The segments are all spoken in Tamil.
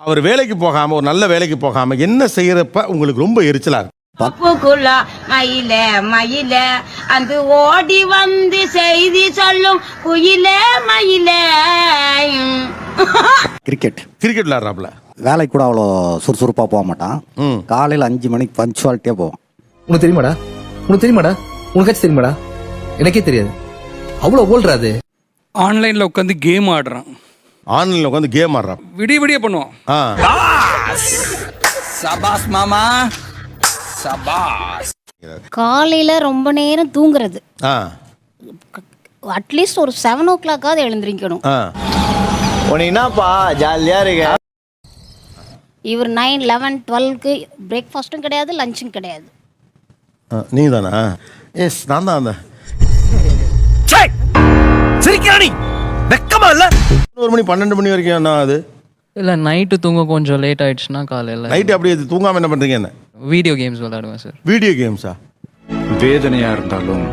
அவர் வேலைக்கு போகாம ஒரு நல்ல வேலைக்கு போகாம என்ன செய்யறப்ப உங்களுக்கு ரொம்ப எரிச்சலா இருக்கு? மயில மயில அந்த ஓடி வந்து செய்தி சொல்லும் குயில மயில. கிரிக்கெட் விளையாடுறாப்ல. வேலைக்கு கூட அவ்வளோ சுறுசுறுப்பாக போக மாட்டான். காலையில் 5 மணிக்கு பஞ்சுவாலிட்டியாக போவான். உனக்கு தெரியுமாடா? உனக்காச்சும் தெரியுமாடா? எனக்கே தெரியாது. அவ்வளோ ஓல்றாது. ஆன்லைன்ல உட்காந்து கேம் ஆடுறான். ஆன்லைன்ல உட்காந்து கேம் ஆடுறான். விடிய பண்ணுவான். சபாஸ் மாமா சபாஸ். காலையில ரொம்ப நேரம் தூங்குறது. அட்லீஸ்ட் ஒரு 7 o'clock எழுந்திரிக்கணும். என்னப்பா ஜாலியா இருக்க. இவர் 9, 11, 12க்கு பிரேக்ஃபாஸ்ட்டும் கிடையாது, லஞ்சும் கிடையாது. நீ தானா? எஸ், நான் தான். அந்த சிரிக்கிறானி வெக்கமா இல்ல? 1 மணி 12 மணி வரைக்கும் என்ன ஆகுது? இல்லை, நைட்டு தூங்க கொஞ்சம் லேட் ஆயிடுச்சுன்னா காலையில் நைட்டு அப்படியே தூங்காமல் என்ன பண்ணுறீங்க? என்ன வீடியோ கேம்ஸ் விளையாடுவேன் சார். வீடியோ கேம்ஸா? வேதனையாக இருந்தாலும்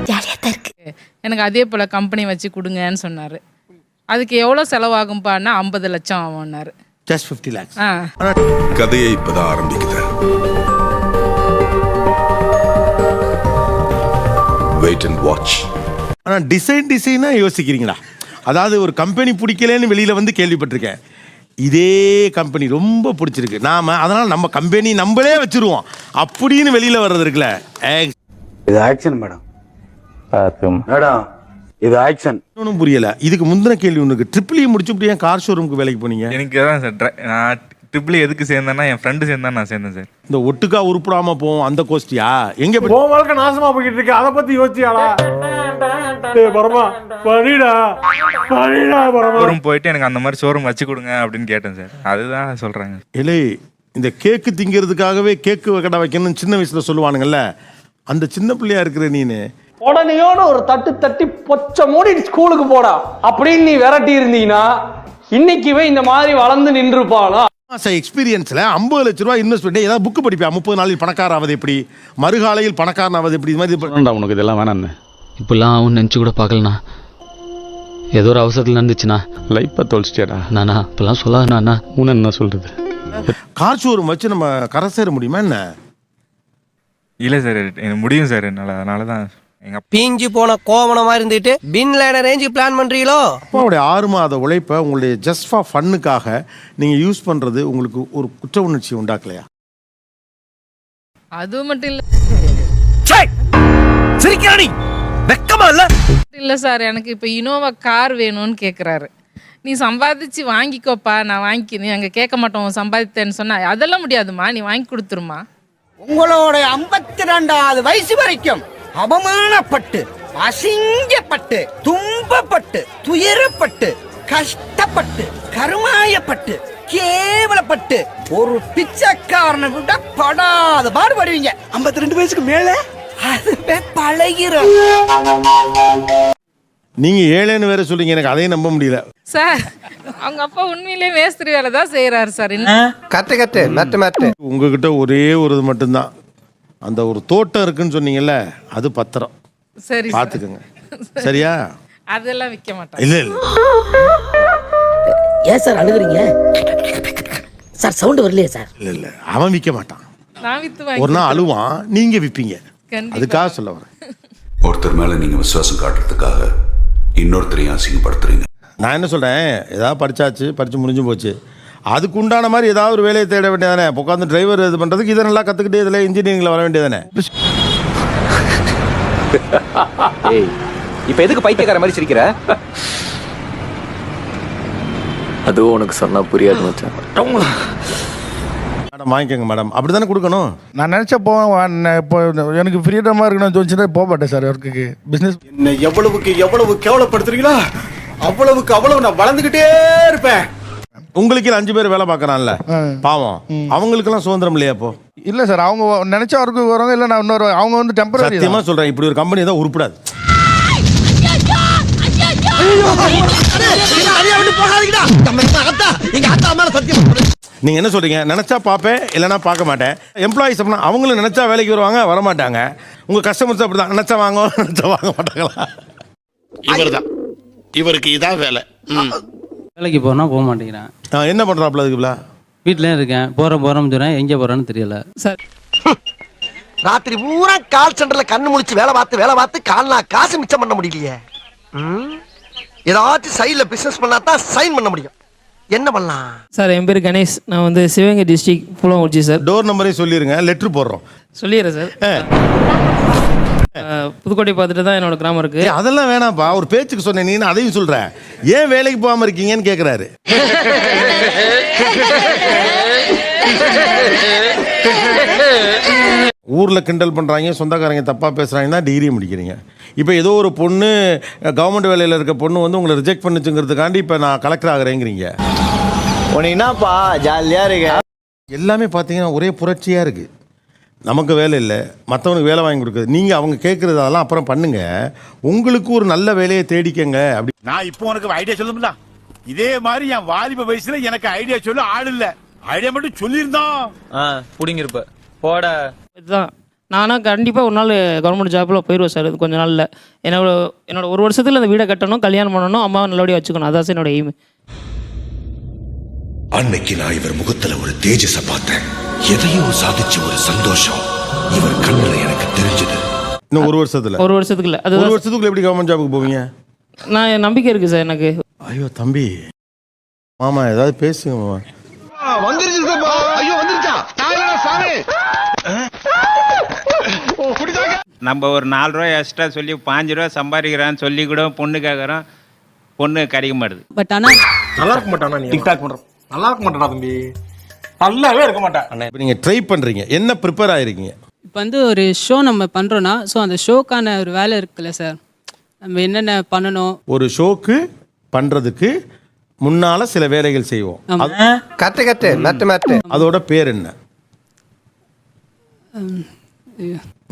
ஜாலியாக தான் இருக்கு. எனக்கு அதே போல் கம்பெனி வச்சு கொடுங்கன்னு சொன்னார். அதுக்கு எவ்வளோ செலவாகும்பான்னா 50 லட்சம் ஆகும்னாரு. Just 50 lakhs. கதையை இப்பதான் ஆரம்பிக்குது. Wait and watch. ஆனால் டிசைனாக யோசிக்கிறீங்களா? அதாவது ஒரு கம்பெனி பிடிக்கலன்னு வெளியில் வந்து கேள்விப்பட்டிருக்கேன். இதே கம்பெனி ரொம்ப பிடிச்சிருக்கு, அதனால் நம்ம கம்பெனி நம்மளே வச்சுருவோம் அப்படின்னு வெளியில் வர்றது இருக்குல்ல. இது ஆக்ஷன் மேடம். மேடம் இது ஆக்ஷன். ஒன்றும் புரியல. இதுக்கு முந்தின கேள்வி உனக்கு ட்ரிபிள் முடிச்சுட்டு ஏன் கார் ஷோரூமுக்கு வேலைக்கு போனீங்க? எனக்கு தான் சார், நான் ட்ரிபிள் எதுக்கு சேர்ந்தேன்னா என் ஃப்ரெண்டு சேர்ந்தா நான் சேர்ந்தேன் சார். இந்த ஒட்டுக்கா உருப்படாம போவோம் அந்த கோஷ்டியா? எங்க வாழ்க்கை நாசமா போய்கிட்டு இருக்கு, அதை பத்தி யோசிச்சியாடா? ஷோரூம் போயிட்டு எனக்கு அந்த மாதிரி ஷோரூம் வச்சு கொடுங்க அப்படின்னு கேட்டேன் சார். அதுதான் சொல்றாங்க. இல்லை, இந்த கேக்கு திங்கிறதுக்காகவே கேக்கு கடை வைக்கணும்னு சின்ன வயசுல சொல்லுவானுங்கல்ல, அந்த சின்ன பிள்ளையா இருக்கிற நீனு உடனேயோட ஒரு தட்டி பொச்ச மூடி ஸ்கூலுக்கு போடா அப்படின்னு நீ விரட்டி இருந்தீங்கன்னா இன்னைக்குவே இந்த மாதிரி வளர்ந்து நின்றுப்பானா? எக்ஸ்பீரியன்ஸ்ல 50 லட்ச ரூபாய் இன்வெஸ்ட் பண்ணி ஏதாவது புக்கு படிப்பா? 30 நாளில் பணக்கார ஆவது எப்படி, மறுகாலையில் பணக்காரன் ஆவது எப்படி? இது மாதிரி உனக்கு இதெல்லாம் வேணான்னு இப்பெல்லாம் அவன் நினச்சி கூட பார்க்கலண்ணா. ஏதோ ஒரு அவசரத்தில் நடந்துச்சுண்ணா. லைஃப்பை தொலைச்சிட்டியாடா. நானா இப்பெல்லாம் சொல்லாதுண்ணா. உன்னை என்ன சொல்றது? கார் ஷோரூம் வச்சு நம்ம கரை சேர முடியுமா என்ன? இல்லை சார், எனக்கு முடியும் சார் என்னால். அதனால தான் எங்க பீஞ்சு போன கோவணமா இருந்துட்டு பின் லேனர் ரேஞ்சுக்கு பிளான் பண்றீங்களோ? அப்பாவுடைய 6 மாத உழைப்பை உங்களுடைய ஜஸ்ட் ஃபார் ஃபன்னுக்காக நீங்க யூஸ் பண்றது உங்களுக்கு ஒரு குற்ற உணர்ச்சி உண்டாக்கலையா? அது மட்டும் இல்லை. சிரிக்கிறானி வெக்கமா இல்ல? இல்லை சார், எனக்கு இப்போ இனோவா கார் வேணும்னு கேட்குறாரு. நீ சம்பாதிச்சு வாங்கிக்கோப்பா, நான் வாங்கிக்கிறேன். அங்கே கேட்க மாட்டோம் சம்பாதித்தேன்னு சொன்னா. அதெல்லாம் முடியாதுமா, நீ வாங்கி கொடுத்துருமா. உங்களோட 52வது வயசு வரைக்கும் அவமானப்பட்டு, அசிங்கப்பட்டு, துன்பப்பட்டு, துயரப்பட்டு, கஷ்டப்பட்டு, கருமாயப்பட்டு, கேவலப்பட்டு ஒரு பிச்சைக்காரனை விட படாத பாடுபடுவீங்க. 52 வயசுக்கு மேல அதுவே பழகிரும். நீங்க ஏழைன்னு வேற சொல்றீங்க, எனக்கு அதையும் நம்ப முடியல சார். அவங்க அப்பா உண்மையிலேயே மேஸ்திரி வேலை தான் செய்யறாரு சார். கட்டு மேட்டு. உங்ககிட்ட ஒரே ஒரு இது மட்டும்தான், அந்த ஒரு தோட்டம் இருக்குன்னு சொன்னீங்கல்ல, அது பத்திரம். சரி பாத்துக்கோங்க, சரியா? அதெல்லாம் விற்க மாட்டேன். இல்ல இல்ல. ஏன் சார் அழுகுறீங்க சார்? சவுண்ட் வரலையே சார்? இல்ல அவன் விற்க மாட்டான். நான் வித்து ஒரு வாங்கி நாள் அழுவான், நீங்க விற்பீங்க. அதுக்காக சொல்ல வரேன். ஒருத்தர் மேல நீங்க விசுவாசம் காட்டுறதுக்காக இன்னொருத்தரையும் அசிங்கப்படுத்துறீங்க. நான் என்ன சொல்றேன், ஏதாவது படிச்சு முடிஞ்சு போச்சு, அதுக்கு உண்டான மாதிரி ஏதாவது ஒரு வேலையை தேட வேண்டியதானே. உட்காந்து டிரைவர் இது பண்றதுக்கு இதை நல்லா கத்துக்கிட்டு இதில் இன்ஜினியரிங்ல வர வேண்டியதானே. இப்ப எதுக்கு பைத்தியக்கார மாதிரி சிரிக்கிற? அதுவும் உனக்கு சொன்னா புரியாது மச்சான். மேடம் வாங்கிக்கோங்க மேடம், அப்படி தானே கொடுக்கணும். நான் நினைச்ச போவேன். இப்போ எனக்கு ஃப்ரீடமா இருக்கணும்னு தோணுச்சுன்னா போக மாட்டேன் சார் ஒர்க்குக்கு. பிசினஸ் என்ன எவ்வளவு கேவலப்படுத்துறீங்களா, அவ்வளவு நான் வளர்ந்துகிட்டே இருப்பேன். உங்களுக்கு 5 பேர் வேலை பார்க்கறான்ல பாவம், அவங்களுக்கெல்லாம் சுதந்திரம் இல்லையா? அப்போ இல்ல சார், அவங்க நினைச்ச ஒர்க்குக்கு வரவங்க இல்ல, நான் இன்னொரு அவங்க வந்து டெம்பரரி. சத்தியமா சொல்றேன், இப்படி ஒரு கம்பெனி தான் உருப்படாது. நீங்க என்ன சொல்றீங்க? நினைச்சா பாப்பேன், இல்லைன்னா பார்க்க மாட்டேன். எம்ப்ளாயிஸ் அப்படின்னா அவங்களும் நினைச்சா வேலைக்கு வருவாங்க, வரமாட்டாங்க. உங்க கஸ்டமர்ஸ் அப்படிதான், நினைச்சா வாங்க, நினைச்சா வாங்க மாட்டாங்களா? இவருக்கு இதான் வேலை. வேலைக்கு போனால் போக மாட்டேங்கிறேன். என்ன பண்ணுறாப்புல அதுக்குல? வீட்டிலே இருக்கேன். போகிறோம்னு சொன்னேன், எங்கே போகிறேன்னு தெரியல சார். ராத்திரி பூரா கால் சென்டர்ல கண்ணு முழிச்சு வேலை பார்த்து கால்னா காசு மிச்சம் பண்ண முடியலையே. ஏதாச்சும் சைடில் பிசினஸ் பண்ணா தான் சைன் பண்ண முடியும். என்ன பண்ணலாம் சார்? என் பேர் கணேஷ். நான் வந்து சிவகங்கை டிஸ்ட்ரிக்ட் புலங்குறிச்சி சார். டோர் நம்பரே சொல்லிடுங்க, லெட்ரு போடுறோம். சொல்லிடுறேன் சார். புதுக்கோட்டை பார்த்துட்டு தான் என்னோட கிராமம் இருக்கு. அதெல்லாம் வேணாம்ப்பா, ஒரு பேச்சுக்கு சொன்னேன், நீ அதையும் சொல்ற. ஏன் வேலைக்கு போகாம இருக்கீங்கன்னு கேட்குறாரு. ஊரில் கிண்டல் பண்ணுறாங்க, சொந்தக்காரங்க தப்பாக பேசுகிறாங்கன்னா டிகிரி முடிக்கிறீங்க. இப்போ ஏதோ ஒரு பொண்ணு கவர்மெண்ட் வேலையில் இருக்க பொண்ணு வந்து உங்களை ரிஜெக்ட் பண்ணுச்சுங்கிறதுக்காண்டி இப்போ நான் கலெக்டர் ஆகிறேங்கிறீங்க. உனக்கு என்னப்பா ஜாலியாக இருக்க? எல்லாமே பார்த்தீங்கன்னா ஒரே புரட்சியாக இருக்குது. நமக்கு வேலை இல்லை, மற்றவனுக்கு வேலை வாங்கி கொடுக்குறது. நீங்கள் அவங்க கேட்குறது அதெல்லாம் அப்புறம் பண்ணுங்க, உங்களுக்கு ஒரு நல்ல வேலையை தேடிக்கங்க. அப்படி நான் இப்போ உனக்கு ஐடியா சொல்லுங்களா? இதே மாதிரி என் வாலிப வயசுல எனக்கு ஐடியா சொல்ல ஆள் இல்ல. ஐடியா மட்டும் சொல்லியிருந்தான் புடிங்கிருப்ப போட. இதுதான் நானா கண்டிப்பாக ஒரு நாள் கவர்மெண்ட் ஜாப்பில் போயிடுவேன் சார். இது கொஞ்ச நாளில் என்னோட ஒரு வருஷத்தில் அந்த வீடை கட்டணும், கல்யாணம் பண்ணணும், அம்மாவை நல்லபடியாக வச்சுக்கணும். அதான் சார் என்னோட எய்ம். அன்னைக்கு நான் இவர் முகத்துல ஒரு தேஜஸ பார்த்தேன். எதையோ சாதிச்ச ஒரு சந்தோஷம் இவர் கண்ணுல எனக்கு தெரிஞ்சது. இன்னும் ஒரு வருஷத்துக்கு இல்லை, அது ஒரு வருஷத்துக்குள்ள எப்படி கவர்மெண்ட் ஜாபுக்கு போவீங்க? நான் நம்பிக்கை இருக்குது சார் எனக்கு. ஐயோ தம்பி, மாமா ஏதாவது பேசுங்க மாமா. நம்ம ஒரு 4 ரூபா எக்ஸ்ட்ரா சொல்லி 5 ரூபா சம்பாதிக்கிறான்னு சொல்லி கூட பொண்ணு கேட்குறோம், பொண்ணு கிடைக்க மாட்டுது. பட் ஆனால் நல்லா இருக்க மாட்டானா? நீ டிக்டாக் பண்ற நல்லா இருக்க மாட்டானா தம்பி? நல்லாவே இருக்க மாட்டேன். இப்போ நீங்கள் ட்ரை பண்ணுறீங்க, என்ன ப்ரிப்பேர் ஆகிருக்கீங்க? இப்போ வந்து ஒரு ஷோ நம்ம பண்ணுறோன்னா, ஸோ அந்த ஷோக்கான ஒரு வேலை இருக்குல்ல சார், நம்ம என்னென்ன பண்ணணும்? ஒரு ஷோக்கு பண்ணுறதுக்கு முன்னால் சில வேலைகள் செய்வோம். அதோட பேர் என்ன?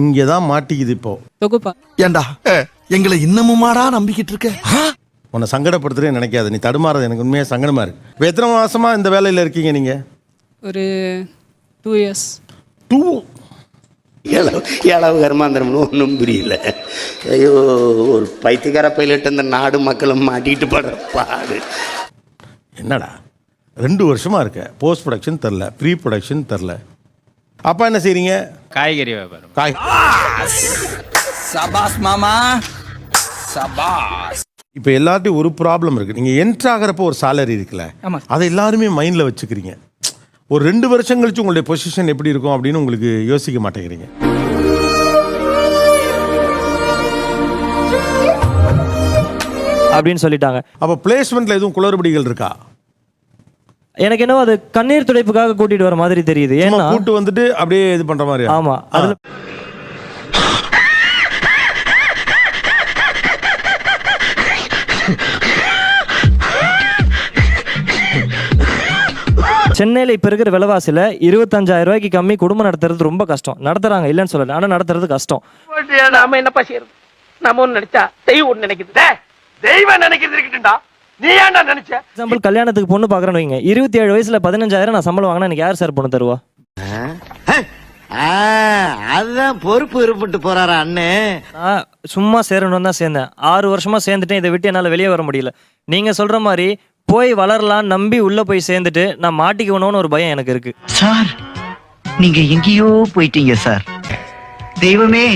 இங்கே தான் மாட்டிக்குது இப்போ. தொகுப்பா. ஏண்டா எங்களை இன்னமுமாடா நம்பிக்கிட்டு இருக்க? உன்னை சங்கடப்படுத்துறேன்னு நினைக்காது, நீ தடுமாறது எனக்கு உண்மையாக சங்கடமாக இருக்குது. இப்போ எத்தனை மாதமாக இந்த வேலையில் இருக்கீங்க நீங்கள்? ஒரு 2 years. 2? ஏழாவது கர்மாந்திரம்னு ஒன்றும் புரியல. ஐயோ, ஒரு பைத்தியக்கார பைலட் இந்த நாடு மக்களும் மாட்டிட்டு படுற பாடு. என்னடா 2 வருஷமாக இருக்க, போஸ்ட் ப்ரொடக்ஷன் தெரில, ப்ரீ ப்ரொடக்ஷன் தெரில. அப்பா என்ன செய்றீங்க? காய்கறி வியாபாரம். சபாஸ் மாமா சபாஸ். இப்போ எல்லாத்தையும் ஒரு ப்ராப்ளம் இருக்குது. நீங்கள் என்ட்ரு ஆகிறப்போ ஒரு சேலரி இருக்குல்ல, அதை எல்லாருமே மைண்டில் வச்சுக்கிறீங்க. ஒரு 2 வருஷம் கழிச்சு உங்களுடைய பொசிஷன் எப்படி இருக்கும் அப்படின்னு உங்களுக்கு யோசிக்க மாட்டேங்கிறீங்க. அப்படின்னு சொல்லிட்டாங்க. அப்போ பிளேஸ்மெண்ட்டில் எதுவும் குளறுபடிகள் இருக்கா? எனக்கு என்னவோ அது கண்ணீர் துடைப்புக்காக கூட்டிட்டு வர மாதிரி தெரியுது. ஏன்னா கூட்டு வந்துட்டு அப்படியே இது பண்ற மாதிரி. ஆமா, அதுல சென்னையில் இப்போ இருக்கிற விலைவாசியில் 25,000 ரூபாய்க்கு கம்மி குடும்பம் நடத்துறது ரொம்ப கஷ்டம். நடத்துறாங்க, இல்லைன்னு சொல்லல, ஆனால் நடத்துறது கஷ்டம். நாம என்னப்பா செய்யறது? நாம ஒண்ணு நினைச்சா தெய்வம் ஒண்ணு நினைக்குது. தெய்வம் நினைக்கிறது இருக்கட்டும்டா, நீ ஏன்டா நினைச்ச? எக்ஸாம்பிள், கல்யாணத்துக்கு பொண்ணு பார்க்குறேன்னு வைங்க, 27 வயசுல 15,000 நான் சம்பளம் வாங்கினா எனக்கு யார் சார் பொண்ணு தருவா? அதுதான் பொறுப்பு இருப்பிட்டு போறாரா அண்ணே. நான் சும்மா சேரணும்னு தான் சேர்ந்தேன். 6 வருஷமா சேர்ந்துட்டேன். இதை விட்டு என்னால் வெளியே வர முடியல. நீங்க சொல்ற மாதிரி போய் வளரலாம் நம்பி உள்ள போய் சேர்ந்துட்டு நான் மாட்டிக்கணும்னு ஒரு பயம் எனக்கு இருக்கு. சார் நீங்க எங்கேயோ போயிட்டீங்க சார். தெய்வமே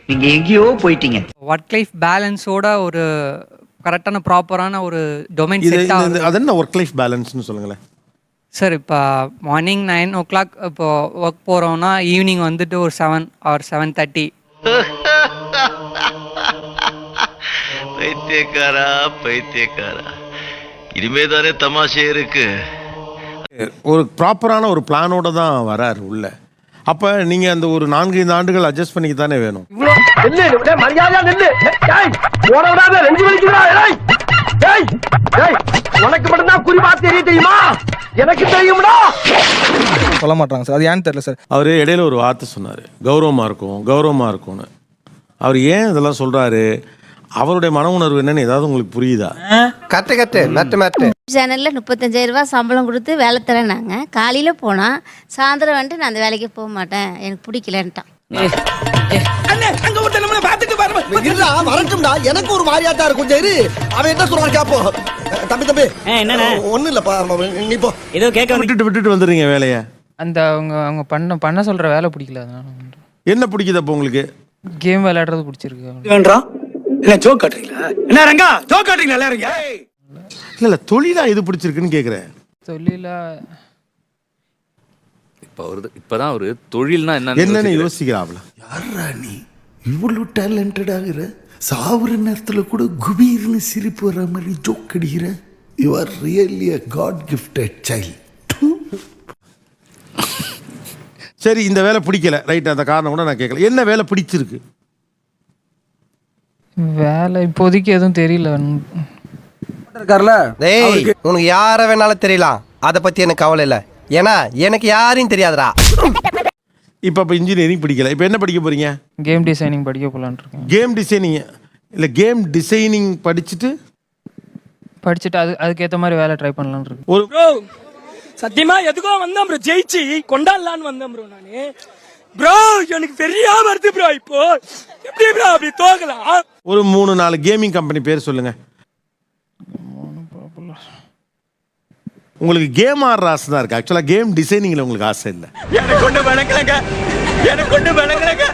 நீங்க எங்கேயோ போயிட்டீங்க. ஒர்க் லைஃப் பேலன்ஸோட ஒரு கரெக்டான ப்ராப்பரான ஒரு டொமைன் செட் ஆகுது. அது என்ன ஒர்க் லைஃப் பேலன்ஸ்னு சொல்லுங்களேன் சார். இப்போ மார்னிங் 9 o'clock இப்போ ஒர்க் போகிறோம்னா ஈவினிங் வந்துட்டு ஒரு 7 or 7:30. பைத்தியக்காரா இனிமே தானே தமாஷே இருக்கு. ஒரு ப்ராப்பரான ஒரு பிளானோட தான் வராரு உள்ள. அப்ப நீங்க அந்த ஒரு 4-5 ஆண்டுகள் அட்ஜஸ்ட் பண்ணிக்க தானே வேணும். உனக்கு மட்டும்தான் குறிப்பா தெரியுமா? எனக்கு தெரியும்டா. சொல்ல மாட்டாங்க சார், அது ஏன்னு தெரியல சார். அவரு இடையில ஒரு வார்த்தை சொன்னாரு, கௌரவமா இருக்கும்னு. அவர் ஏன் இதெல்லாம் சொல்றாரு? அவருடைய மன உணர்வு என்னன்னு ஏதாவது உங்களுக்கு புரியுதா? கட்டு சேனலில் 35,000 ரூபாய் சம்பளம் கொடுத்து வேலை தரேன்னாங்க. காலையில் போனால் சாயந்தரம் வந்துட்டு நான் அந்த வேலைக்கு போக மாட்டேன், எனக்கு பிடிக்கலன்ட்டான். அண்ணே அங்க ஒருத்தன் நம்மள பாத்துட்டு பாரு இல்ல வரட்டும்டா எனக்கு ஒரு மாதிரியாட்டா இருக்கு கொஞ்சம் இரு அவன் என்ன சொல்றான் கேப்போ தம்பி என்னண்ணே ஒண்ணு இல்லப்பா நீ போ ஏதோ கேட்க விட்டுட்டு வந்துடுறீங்க வேலையை. அந்த அவங்க பண்ண சொல்கிற வேலை பிடிக்கல, அதனால என்ன பிடிக்குது அப்போ உங்களுக்கு? கேம் விளையாடுறது பிடிச்சிருக்கு. என்ன ஜோக் காட்டுறீங்களா? என்ன ரங்கா ஜோக் காட்டுறீங்களா எல்லாரும்? இல்ல தொழிலா எது பிடிச்சிருக்குன்னு கேக்குறேன். தொழிலா இப்பதான் ஒரு தொழில்னா என்னன்னு யோசிக்கிறாப்ல. யாரா நீ இவ்வளவு டேலண்டட் ஆகுற? சாவுற நேரத்துல கூட குபீர்னு சிரிப்பு வர மாதிரி ஜோக் அடிக்கிற. You are really a god gifted child. சரி, இந்த வேலை பிடிக்கல, ரைட், அந்த காரணம் கூட நான் கேட்கல. என்ன வேலை பிடிச்சிருக்கு? வேலை இப்போதைக்கு எதுவும் தெரியல. இருக்கார்ல டேய் உனக்கு யார வேணாலும் தெரியலாம், அத பத்தி எனக்கு கவலை இல்ல, ஏன்னா எனக்கு யாரையும் தெரியாதுடா. இப்போ இன்ஜினியரிங் பிடிக்கல, இப்போ என்ன படிக்க போறீங்க? கேம் டிசைனிங் படிக்க போலான்னு இருக்கேன். கேம் டிசைனிங் இல்லை, கேம் டிசைனிங் படிச்சுட்டு அதுக்கேற்ற மாதிரி வேலை ட்ரை பண்ணலான்னு இருக்கு. ஒரு ப்ரோ சத்தியமா எதுக்கோ வந்தேன் ப்ரோ, ஜெயிச்சு கொண்டாடலான்னு வந்தேன் ப்ரோ நானு. ப்ரோ எனக்கு பெரிய வருது ப்ரோ, இப்போ எப்படி ப்ரோ அப்படி தோக்கலாம்? ஒரு 3-4 கேமிங் கம்பெனி பேர் சொல்லுங்க. உங்களுக்கு கேம் ஆடுற ஆசை தான் இருக்கு, ஆக்சுவலா கேம் டிசைனிங்ல உங்களுக்கு ஆசை இல்லை. எனக்கு ஒண்ணு வணங்கலங்க, எனக்கு ஒண்ணு வணங்கலங்க.